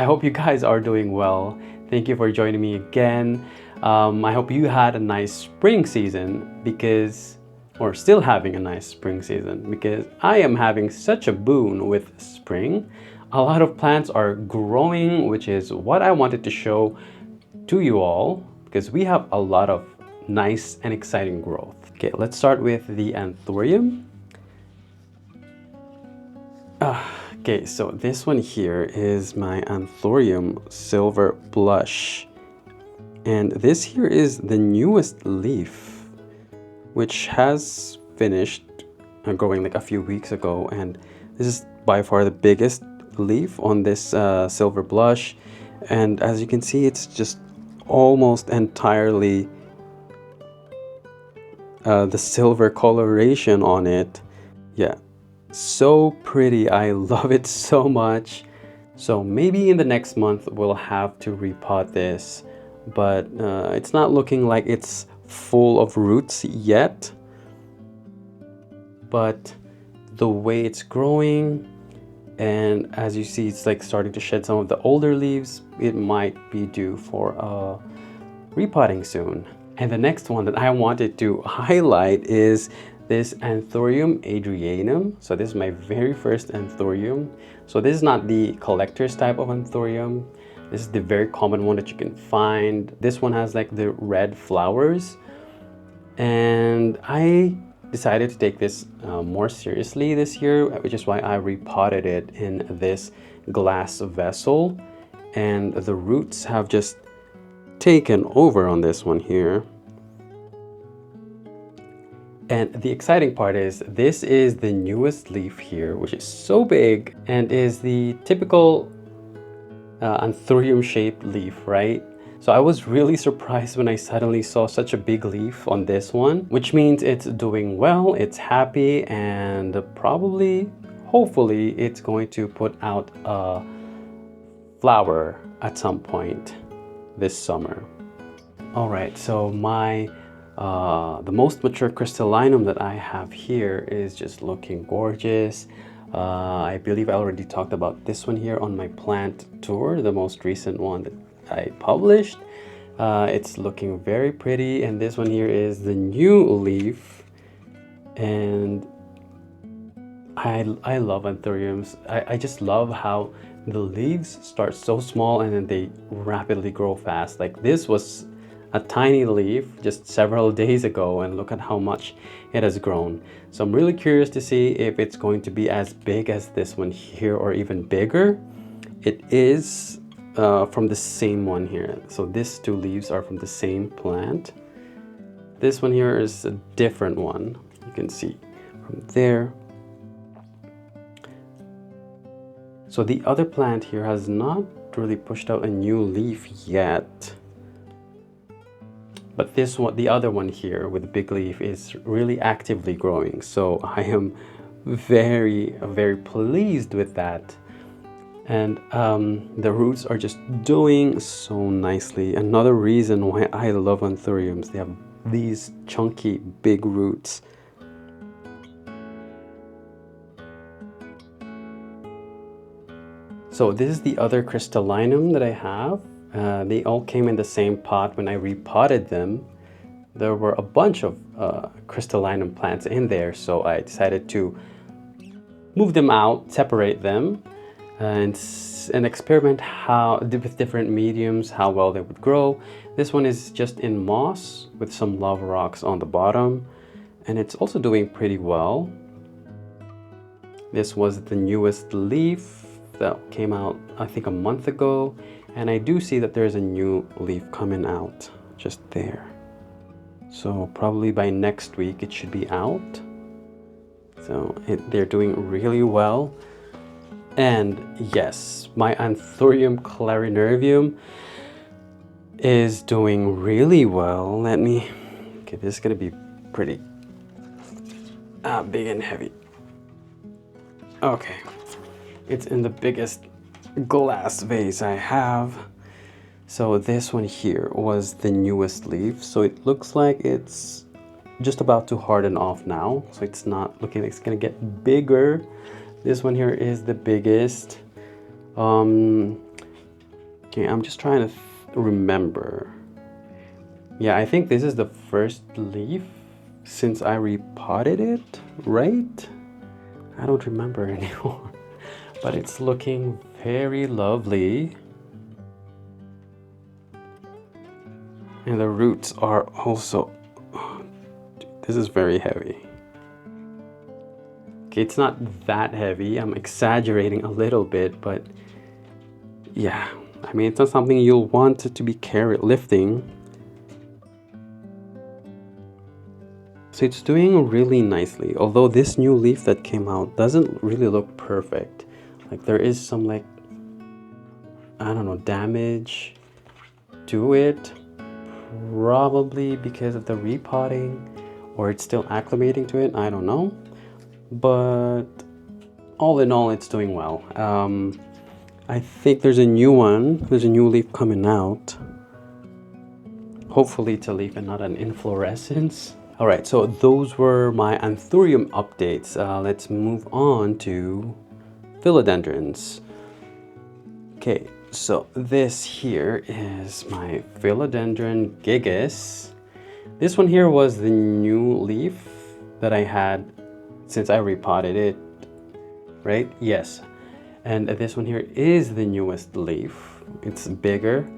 I hope you guys are doing well. Thank you for joining me again. I hope you had a nice spring season or still having a nice spring season, because I am having such a boon with spring. A lot of plants are growing, which is what I wanted to show to you all, because we have a lot of nice and exciting growth. Okay, let's start with the Anthurium. Okay, so this one here is my Anthurium Silver Blush. And this here is the newest leaf, which has finished growing like a few weeks ago. And this is by far the biggest leaf on this Silver Blush. And as you can see, it's just almost entirely the silver coloration on it. Yeah, so pretty. I love it so much. So maybe in the next month we'll have to repot this, but it's not looking like it's full of roots yet. But the way it's growing, and as you see, it's like starting to shed some of the older leaves, it might be due for repotting soon. And the next one that I wanted to highlight is this Anthurium Adrianum. So this is my very first Anthurium. So this is not the collector's type of Anthurium. This is the very common one that you can find. This one has like the red flowers. And I decided to take this more seriously this year, which is why I repotted it in this glass vessel. And the roots have just taken over on this one here. And the exciting part is this is the newest leaf here, which is so big and is the typical Anthurium shaped leaf, right? So I was really surprised when I suddenly saw such a big leaf on this one, which means it's doing well, it's happy, and probably, hopefully, it's going to put out a flower at some point this summer. All right, so the most mature crystallinum that I have here is just looking gorgeous. I believe I already talked about this one here on my plant tour, the most recent one that I published. It's looking very pretty, and this one here is the new leaf. And I love Anthuriums. I just love how the leaves start so small and then they rapidly grow fast. Like this was a tiny leaf just several days ago, and look at how much it has grown. So I'm really curious to see if it's going to be as big as this one here or even bigger. It is from the same one here. So these two leaves are from the same plant. This one here is a different one. You can see from there. So the other plant here has not really pushed out a new leaf yet. But this one, the other one here with the big leaf, is really actively growing. So I am very, very pleased with that. And the roots are just doing so nicely. Another reason why I love Anthuriums, they have these chunky, big roots. So this is the other crystallinum that I have. They all came in the same pot when I repotted them. There were a bunch of crystallinum plants in there, so I decided to move them out, separate them, and experiment with different mediums, how well they would grow. This one is just in moss with some lava rocks on the bottom, and it's also doing pretty well. This was the newest leaf that came out, I think, a month ago. And I do see that there's a new leaf coming out just there. So probably by next week it should be out. So they're doing really well. And yes, my Anthurium clarinervium is doing really well. Okay, this is gonna be pretty big and heavy. Okay, it's in the biggest glass vase I have. So this one here was the newest leaf. So it looks like it's just about to harden off now. So it's not looking like it's gonna get bigger. This one here is the biggest. Okay, I'm just trying to remember. Yeah, I think this is the first leaf since I repotted it, right? I don't remember anymore, but it's looking very lovely. And the roots are also, oh, dude, this is very heavy. Okay, it's not that heavy. I'm exaggerating a little bit, but yeah, I mean, it's not something you'll want to be lifting. So it's doing really nicely, although this new leaf that came out doesn't really look perfect. Like there is some like, I don't know, damage to it, probably because of the repotting, or it's still acclimating to it, I don't know. But all in all, it's doing well. I think there's a new leaf coming out. Hopefully it's a leaf and not an inflorescence. All right, so those were my Anthurium updates. Let's move on to Philodendrons. Okay, so this here is my Philodendron gigas. This one here was the new leaf that I had since I repotted it, right? Yes. And this one here is the newest leaf. It's bigger,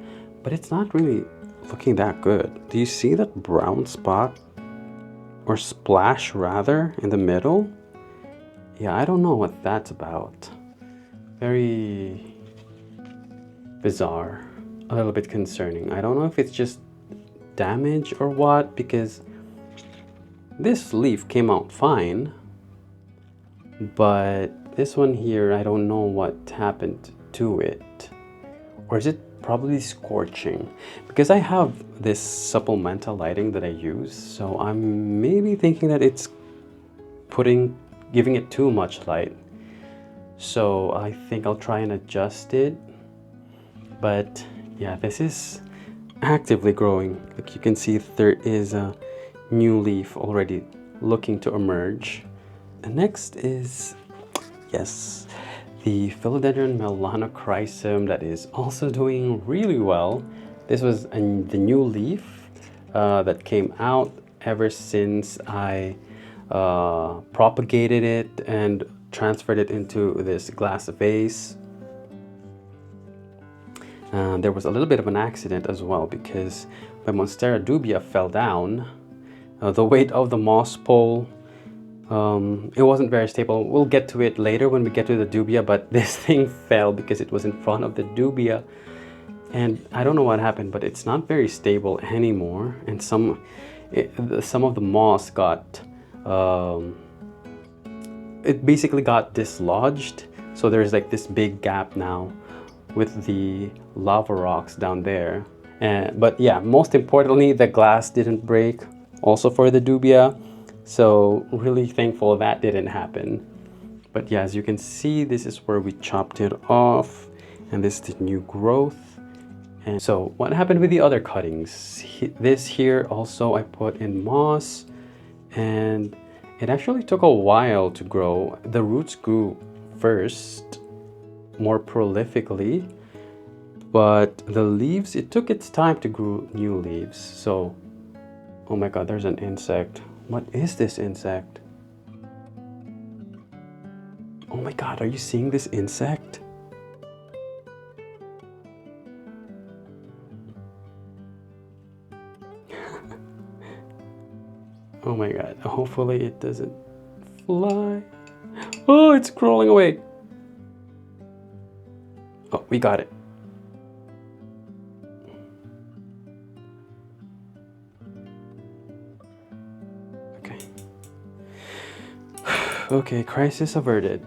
but it's not really looking that good. Do you see that brown spot? Or splash rather, in the middle? Yeah, I don't know what that's about. Very bizarre. A little bit concerning. I don't know if it's just damage or what, because this leaf came out fine. But this one here, I don't know what happened to it. Or is it probably scorching? Because I have this supplemental lighting that I use, so I'm maybe thinking that it's giving it too much light. So I think I'll try and adjust it. But yeah, this is actively growing. Like you can see, there is a new leaf already looking to emerge. And next is, yes, the Philodendron melanochrysum that is also doing really well. This was the new leaf that came out ever since I propagated it and transferred it into this glass vase. There was a little bit of an accident as well because my Monstera dubia fell down. The weight of the moss pole, it wasn't very stable. We'll get to it later when we get to the dubia, but this thing fell because it was in front of the dubia. And I don't know what happened, but it's not very stable anymore. And some of the moss got, it basically got dislodged. So there's like this big gap now with the lava rocks down there. But yeah, most importantly, the glass didn't break also for the dubia. So really thankful that didn't happen. But yeah, as you can see, this is where we chopped it off, and this is the new growth. And so what happened with the other cuttings? This here also I put in moss, and it actually took a while to grow. The roots grew first more prolifically, but the leaves, it took its time to grow new leaves. So, oh my god, there's an insect. What is this insect? Oh my god, are you seeing this insect? Oh my god, hopefully it doesn't fly. Oh, it's crawling away. Oh, we got it. Okay. Okay, crisis averted.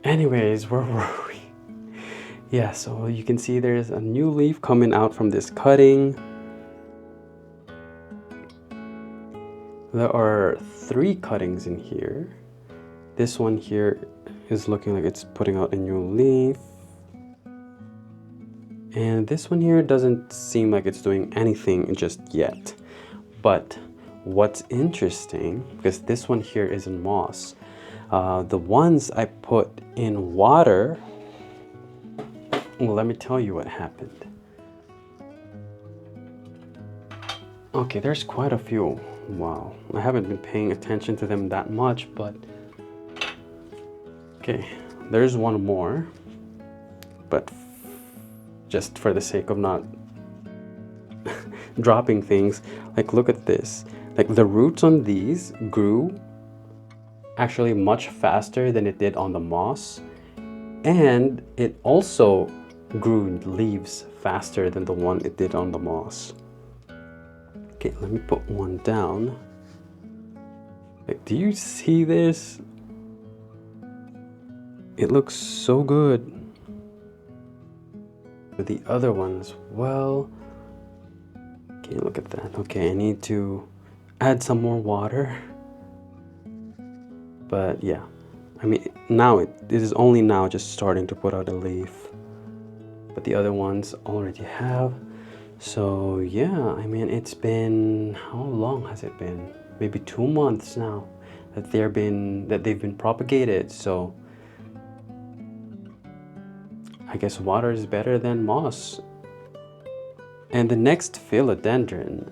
Anyways, where were we? Yeah, so you can see there's a new leaf coming out from this cutting. There are 3 cuttings in here. This one here is looking like it's putting out a new leaf. And this one here doesn't seem like it's doing anything just yet. But what's interesting, because this one here is in moss, the ones I put in water Well, let me tell you what happened. Okay, there's quite a few. Wow, I haven't been paying attention to them that much, but okay, there's one more, but just for the sake of not dropping things, like look at this. Like the roots on these grew actually much faster than it did on the moss, and it also grew leaves faster than the one it did on the moss. Okay, let me put one down. Like, do you see this? It looks so good. With the other ones, well, okay, look at that. Okay, I need to add some more water. But yeah, I mean, now it is only now just starting to put out a leaf. But the other ones already have. So yeah, I mean, it's been, how long has it been? Maybe 2 months now that they've been propagated. So I guess water is better than moss. And the next philodendron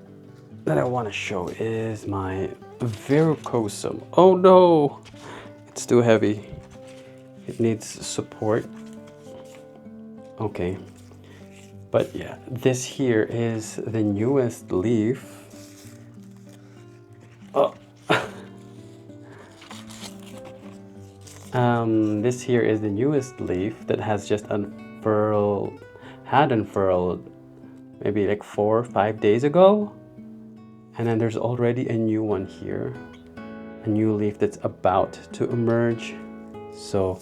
that I want to show is my verrucosum. Oh no, it's too heavy. It needs support. Okay. But yeah, this here is the newest leaf. Oh. This here is the newest leaf that has just had unfurled maybe like 4 or 5 days ago. And then there's already a new one here, a new leaf that's about to emerge. So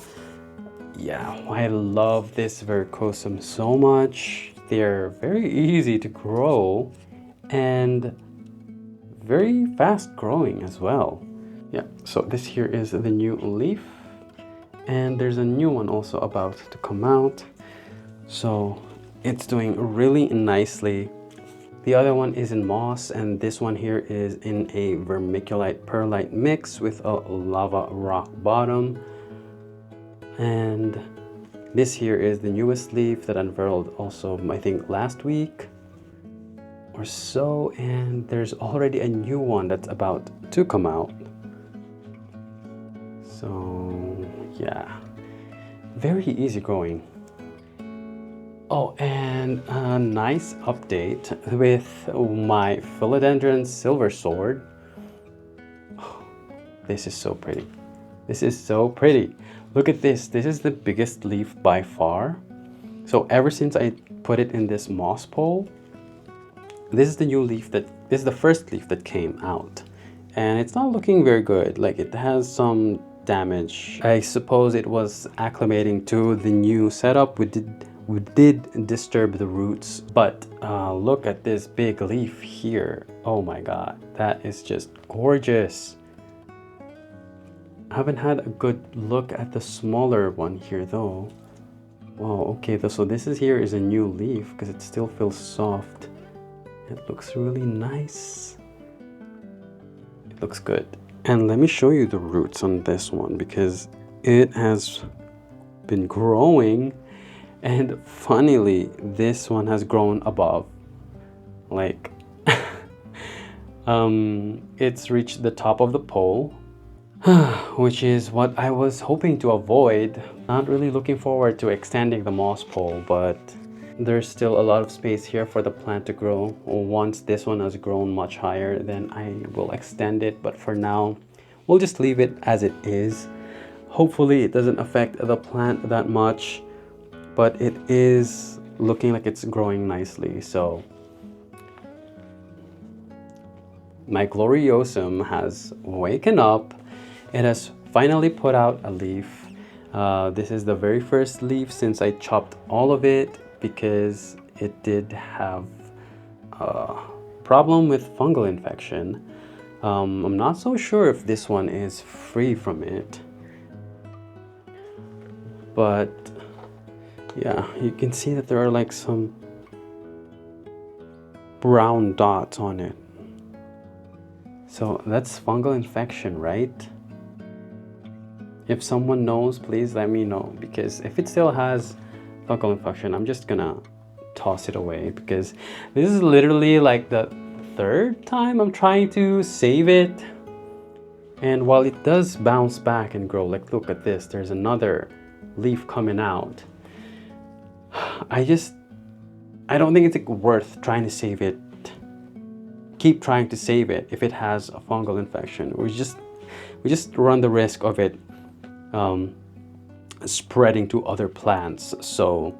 yeah, I love this verrucosum so much. They're very easy to grow and very fast growing as well. Yeah, so this here is the new leaf, and there's a new one also about to come out. So it's doing really nicely. The other one is in moss, and this one here is in a vermiculite perlite mix with a lava rock bottom. And this here is the newest leaf that unfurled also, I think, last week or so, and there's already a new one that's about to come out. So yeah, very easy growing. Oh, and a nice update with my Philodendron silver sword. Oh, this is so pretty. This is so pretty. Look at this. This is the biggest leaf by far. So ever since I put it in this moss pole, this is the new leaf this is the first leaf that came out. And it's not looking very good. Like, it has some damage. I suppose it was acclimating to the new setup. We did disturb the roots, but look at this big leaf here. Oh my god, that is just gorgeous. I haven't had a good look at the smaller one here though. Wow, okay, so this here is a new leaf because it still feels soft. It looks really nice. It looks good. And let me show you the roots on this one because it has been growing, and funnily this one has grown above. Like it's reached the top of the pole, which is what I was hoping to avoid. Not really looking forward to extending the moss pole, but there's still a lot of space here for the plant to grow. Once this one has grown much higher, then I will extend it, but for now we'll just leave it as it is. Hopefully it doesn't affect the plant that much, but it is looking like it's growing nicely. So my gloriosum has waken up. It has finally put out a leaf. This is the very first leaf since I chopped all of it because it did have a problem with fungal infection. I'm not so sure if this one is free from it, but yeah, you can see that there are like some brown dots on it. So that's fungal infection, right? If someone knows, please let me know, because if it still has fungal infection, I'm just gonna toss it away because this is literally like the third time I'm trying to save it. And while it does bounce back and grow, like look at this, there's another leaf coming out. I don't think it's like worth trying to save it. Keep trying to save it if it has a fungal infection. We just run the risk of it spreading to other plants. So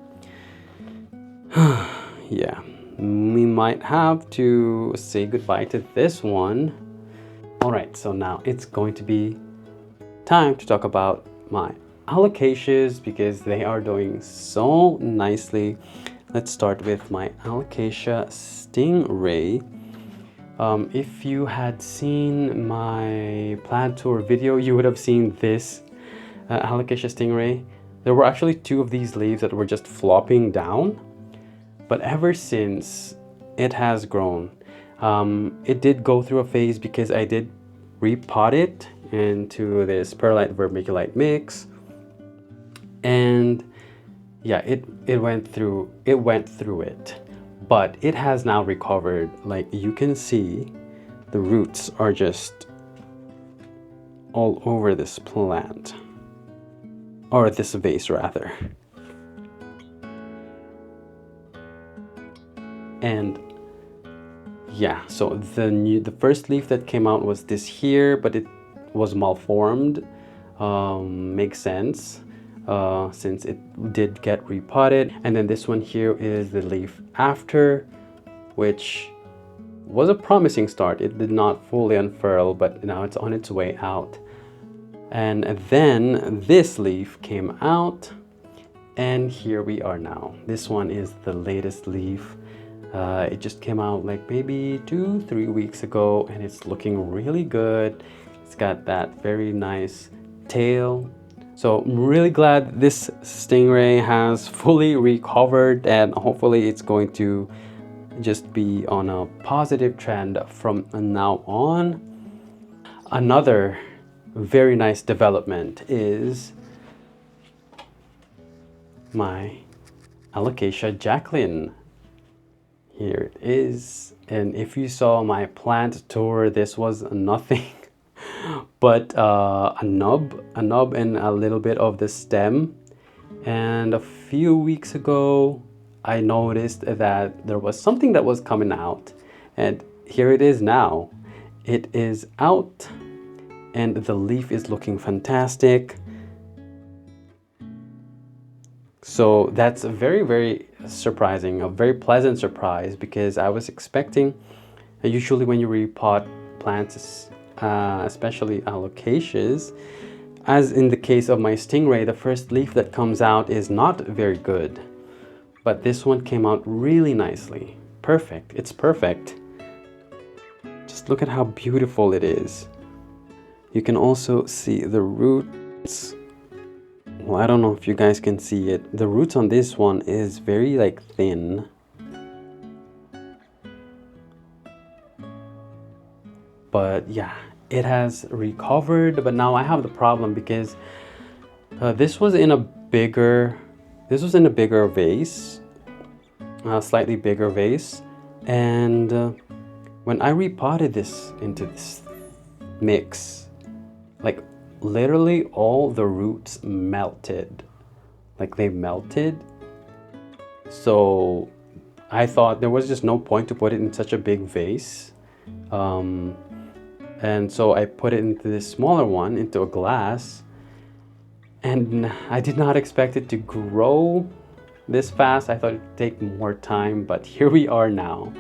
yeah, we might have to say goodbye to this one. All right, so now it's going to be time to talk about my Alocasias because they are doing so nicely. Let's start with my Alocasia Stingray. If you had seen my plant tour video, you would have seen this Alocasia Stingray. There were actually two of these leaves that were just flopping down, but ever since it has grown. It did go through a phase because I did repot it into this perlite vermiculite mix, and yeah, it went through it, but it has now recovered. Like you can see, the roots are just all over this plant, or this vase rather. And yeah, so the first leaf that came out was this here, but it was malformed. Makes sense since it did get repotted. And then this one here is the leaf after, which was a promising start. It did not fully unfurl, but now it's on its way out. And then this leaf came out, and here we are now. This one is the latest leaf. It just came out like maybe 2-3 weeks ago, and it's looking really good. It's got that very nice tail. So I'm really glad this stingray has fully recovered, and hopefully it's going to just be on a positive trend from now on. Another very nice development is my Alocasia Jacqueline. Here it is, and if you saw my plant tour, this was nothing but a nub and a little bit of the stem. And a few weeks ago I noticed that there was something that was coming out, and here it is now. It is out, and the leaf is looking fantastic. So that's a very, very surprising, a very pleasant surprise, because I was expecting, usually when you repot plants, especially Alocasias, as in the case of my stingray, the first leaf that comes out is not very good. But this one came out really nicely. Perfect. It's perfect. Just look at how beautiful it is. You can also see the roots. Well, I don't know if you guys can see it. The roots on this one is very like thin. But yeah, it has recovered. But now I have the problem because this was in a bigger vase, a slightly bigger vase. And when I repotted this into this mix, like literally all the roots melted. Like they melted. So I thought there was just no point to put it in such a big vase. And so I put it into this smaller one, into a glass. And I did not expect it to grow this fast. I thought it'd take more time, but here we are now.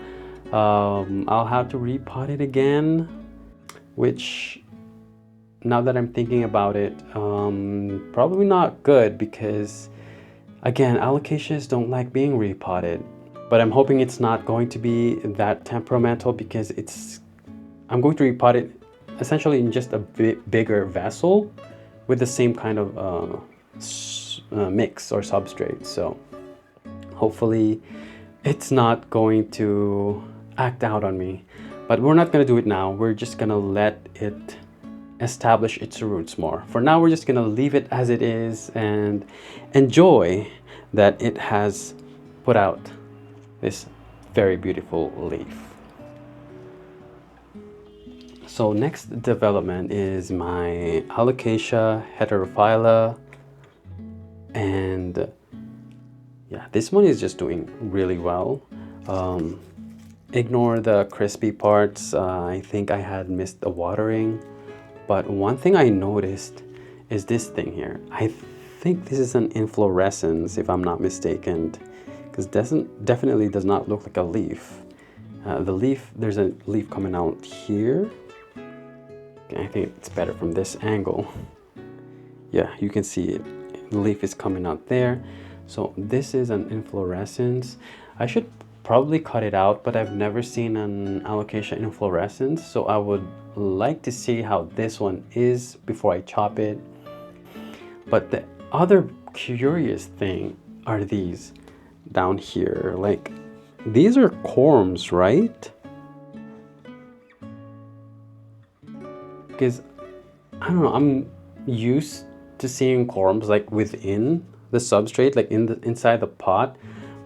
I'll have to repot it again, which, now that I'm thinking about it, probably not good, because again, Alocasias don't like being repotted. But I'm hoping it's not going to be that temperamental, because I'm going to repot it essentially in just a bit bigger vessel with the same kind of mix or substrate. So hopefully it's not going to act out on me. But we're not going to do it now. We're just going to let it establish its roots more. For now, we're just going to leave it as it is and enjoy that it has put out this very beautiful leaf. So next development is my Alocasia heterophylla, and yeah, this one is just doing really well. Ignore the crispy parts. I think I had missed the watering, but one thing I noticed is this thing here. I think this is an inflorescence, if I'm not mistaken, because definitely does not look like a leaf. The leaf, there's a leaf coming out here. Okay, I think it's better from this angle. Yeah, you can see it. The leaf is coming out there. So this is an inflorescence. I should probably cut it out, but I've never seen an Alocasia inflorescence, so I would like to see how this one is before I chop it. But the other curious thing are these down here. Like, these are corms, right? Because I don't know, I'm used to seeing corms like within the substrate, like inside the pot,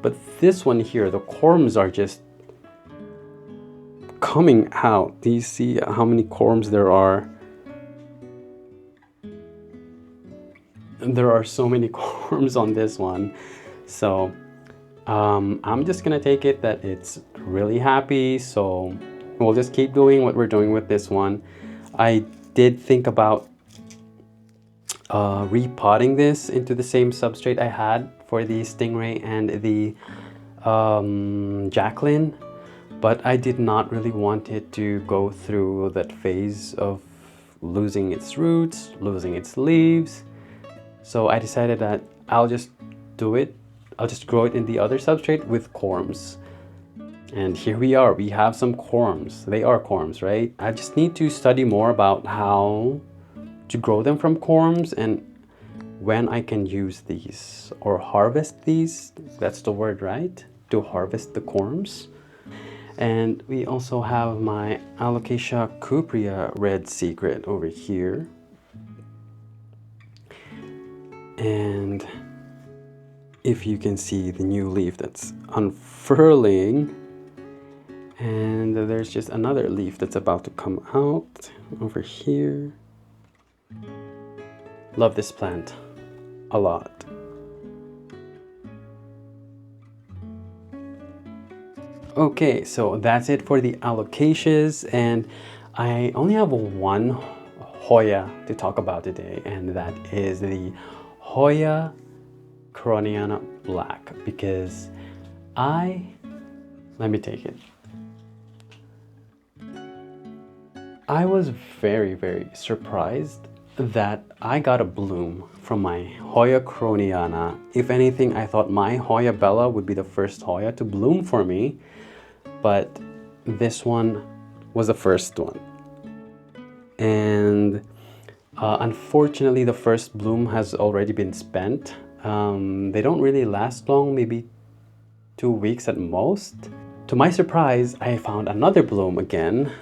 but this one here, the corms are just coming out. Do you see how many corms there are? There are so many corms on this one. So I'm just gonna take it that it's really happy, so we'll just keep doing what we're doing with this one. I did think about repotting this into the same substrate I had for the stingray and the Jacqueline, but I did not really want it to go through that phase of losing its roots, losing its leaves. So I decided that I'll just do it. I'll just grow it in the other substrate with corms. And here we are, we have some corms. They are corms, right? I just need to study more about how to grow them from corms and when I can use these or harvest these. That's the word, right? To harvest the corms. And we also have my Alocasia cuprea red secret over here. And if you can see the new leaf that's unfurling, and there's just another leaf that's about to come out over here. Love this plant a lot. Okay, so that's it for the Alocasias, and I only have one Hoya to talk about today, and that is the Hoya Coroniana Black, because let me take it. I was very, very surprised that I got a bloom from my Hoya Coroniana. If anything, I thought my Hoya Bella would be the first Hoya to bloom for me, but this one was the first one. And unfortunately, the first bloom has already been spent. They don't really last long, maybe 2 weeks at most. To my surprise, I found another bloom again.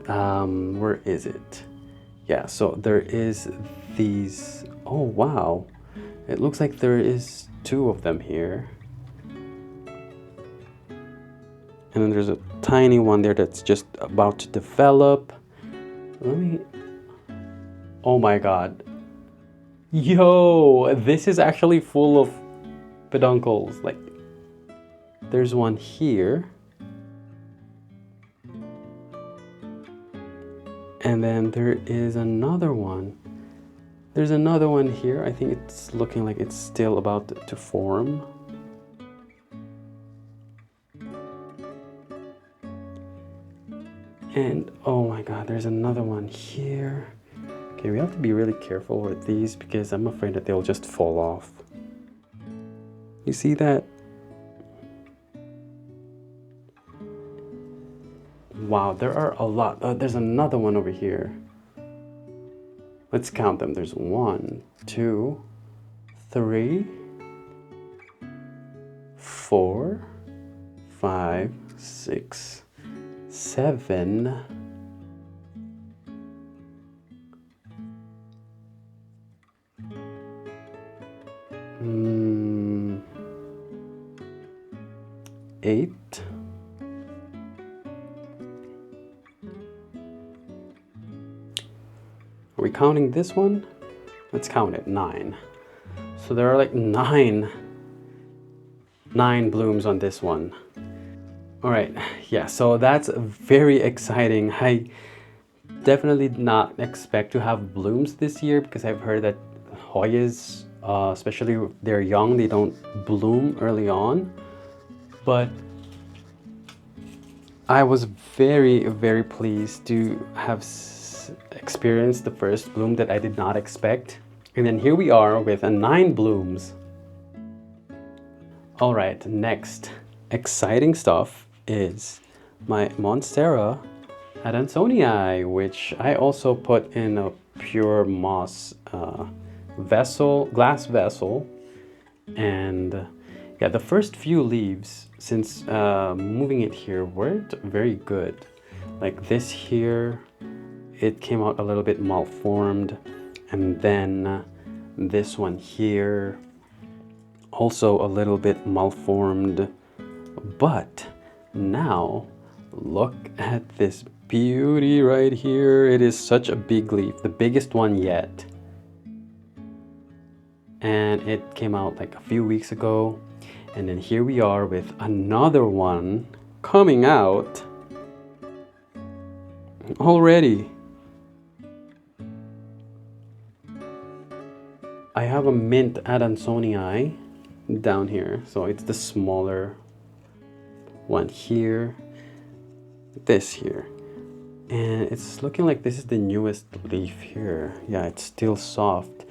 Where is it? Yeah, so there is these. Oh wow, it looks like there is 2 of them here. And then there's a tiny one there that's just about to develop. Oh my god. Yo, this is actually full of peduncles. Like, there's one here. And then there is another one. There's another one here. I think it's looking like it's still about to form. And oh my god, there's another one here. Okay, we have to be really careful with these because I'm afraid that they'll just fall off. You see that? Wow, there are a lot. There's another one over here. Let's count them. There's 1, 2, 3, 4, 5, 6, 7. 8. Are we counting this one? Let's count it, 9. So there are like nine blooms on this one. All right, yeah, so that's very exciting. I definitely did not expect to have blooms this year because I've heard that Hoyas, especially if they're young, they don't bloom early on. But I was very, very pleased to have experienced the first bloom that I did not expect. And then here we are with 9 blooms. All right, next exciting stuff is my Monstera Adansonii, which I also put in a pure moss glass vessel. And yeah, the first few leaves since moving it here weren't very good. Like this here, it came out a little bit malformed, and then this one here also a little bit malformed. But now look at this beauty right here. It is such a big leaf, the biggest one yet, and it came out like a few weeks ago. And then here we are with another one coming out already. I have a mint Adansonii down here, so it's the smaller one here, this here, and it's looking like this is the newest leaf here. Yeah, it's still soft,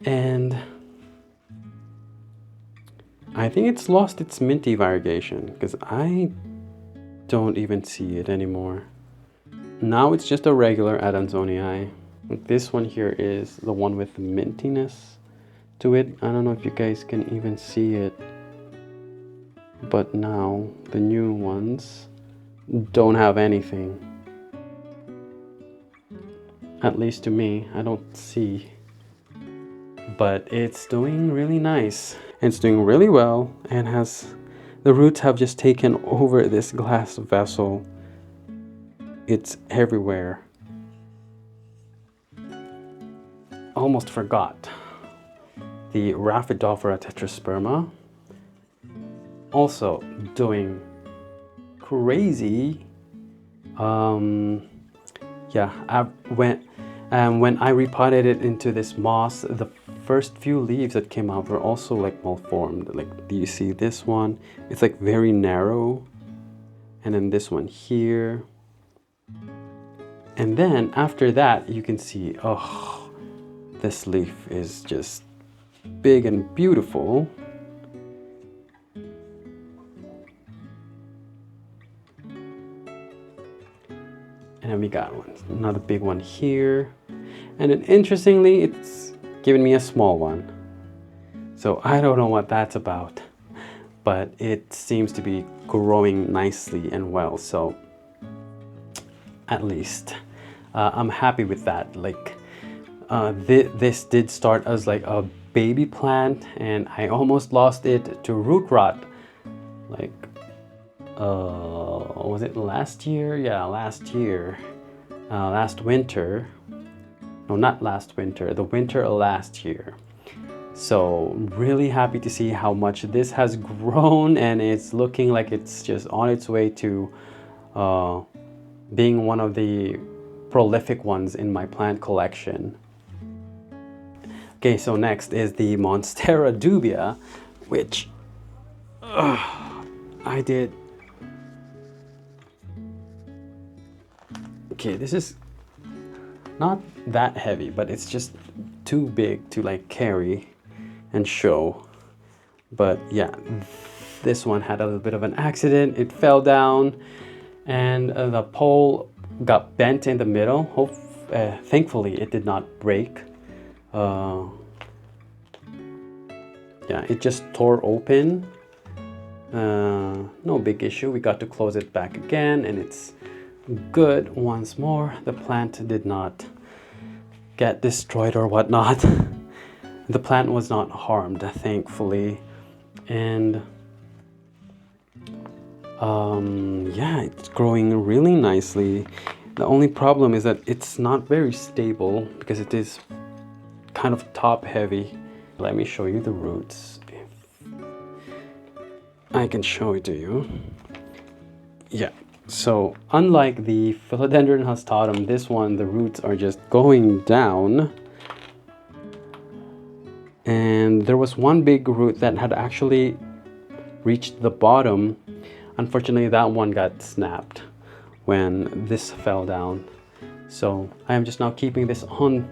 and I think it's lost its minty variegation because I don't even see it anymore. Now it's just a regular Adansonii. This one here is the one with the mintiness to it. I don't know if you guys can even see it, but now the new ones don't have anything. At least to me, I don't see. But it's doing really nice. It's doing really well, and the roots have just taken over this glass vessel. It's everywhere. Almost forgot. The Rhaphidophora tetrasperma, also doing crazy. Yeah, when I repotted it into this moss, the first few leaves that came out were also like malformed. Like, do you see this one? It's like very narrow, and then this one here. And then after that, you can see, oh, this leaf is just big and beautiful. And then we got another big one here. And then interestingly, it's given me a small one. So I don't know what that's about, but it seems to be growing nicely and well. So at least I'm happy with that. Like this did start as like a baby plant, and I almost lost it to root rot. Like, was it last year? Yeah, last year. Last winter. No, not last winter. The winter of last year. So really happy to see how much this has grown, and it's looking like it's just on its way to being one of the prolific ones in my plant collection. Okay, so next is the Monstera dubia, which I did. Okay, this is not that heavy, but it's just too big to like carry and show. But yeah, this one had a little bit of an accident. It fell down, and the pole got bent in the middle. Thankfully, it did not break. Yeah, it just tore open. No big issue. We got to close it back again, and it's good once more. The plant did not get destroyed or whatnot. The plant was not harmed, thankfully. And Yeah, it's growing really nicely. The only problem is that it's not very stable because it is kind of top heavy. Let me show you the roots. I can show it to you. Yeah, so unlike the Philodendron hastatum, this one, the roots are just going down. And there was one big root that had actually reached the bottom. Unfortunately, that one got snapped when this fell down. So I am just now keeping this on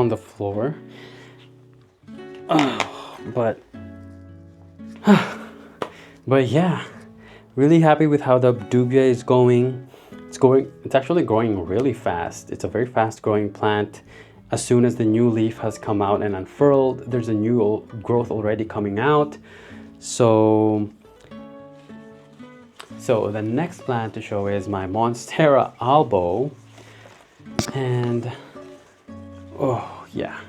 the floor. But yeah, really happy with how the dubia is going. It's actually growing really fast. It's a very fast growing plant. As soon as the new leaf has come out and unfurled, there's a new growth already coming out. So the next plant to show is my Monstera albo. And oh yeah,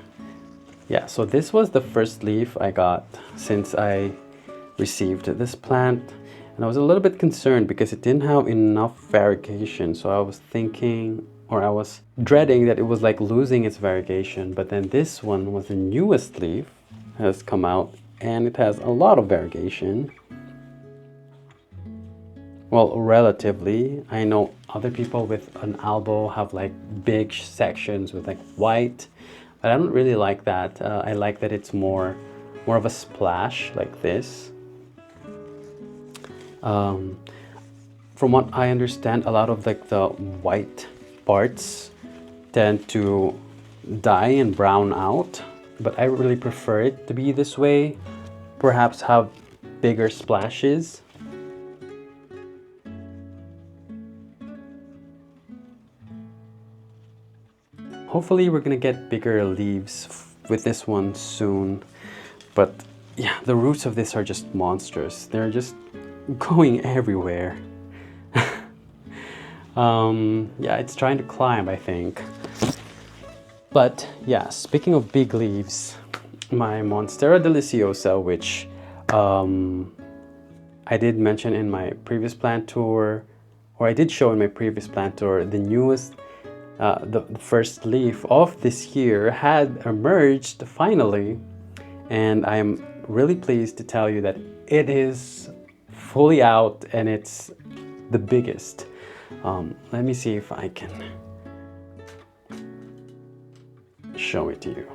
so this was the first leaf I got since I received this plant, and I was a little bit concerned because it didn't have enough variegation. So I was thinking, or I was dreading that it was like losing its variegation. But then this one was the newest leaf, has come out, and it has a lot of variegation. Well, relatively. I know other people with an albo have like big sections with like white, but I don't really like that. I like that it's more of a splash like this. From what I understand, a lot of like the white parts tend to die and brown out, but I really prefer it to be this way. Perhaps have bigger splashes. Hopefully we're gonna get bigger leaves with this one soon. But yeah, the roots of this are just monstrous. They're just going everywhere. Yeah, it's trying to climb, I think. But yeah, speaking of big leaves, my Monstera deliciosa, which I did mention in my previous plant tour, or I did show in my previous plant tour, the newest, the first leaf of this year had emerged finally, and I'm really pleased to tell you that it is fully out and it's the biggest. Let me see if I can show it to you.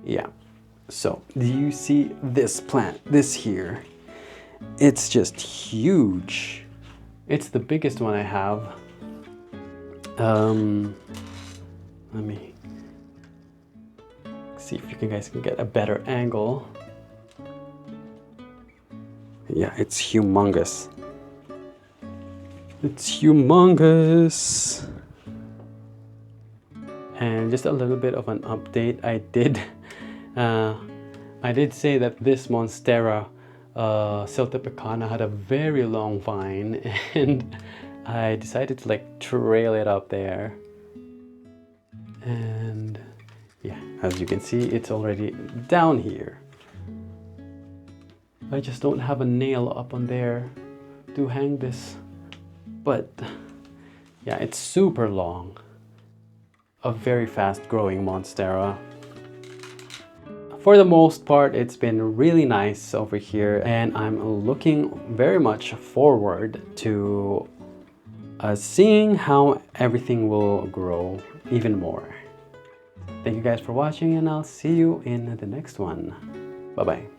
Yeah, so do you see this plant, this here? It's just huge. It's the biggest one I have. Let me see if you guys can get a better angle. Yeah, it's humongous. It's humongous. And just a little bit of an update. I did say that this Monstera Siltepecana had a very long vine, and I decided to like trail it up there. And yeah, as you can see, it's already down here. I just don't have a nail up on there to hang this, but yeah, it's super long. A very fast growing Monstera. For the most part, it's been really nice over here, and I'm looking very much forward to seeing how everything will grow even more. Thank you guys for watching, and I'll see you in the next one. Bye bye.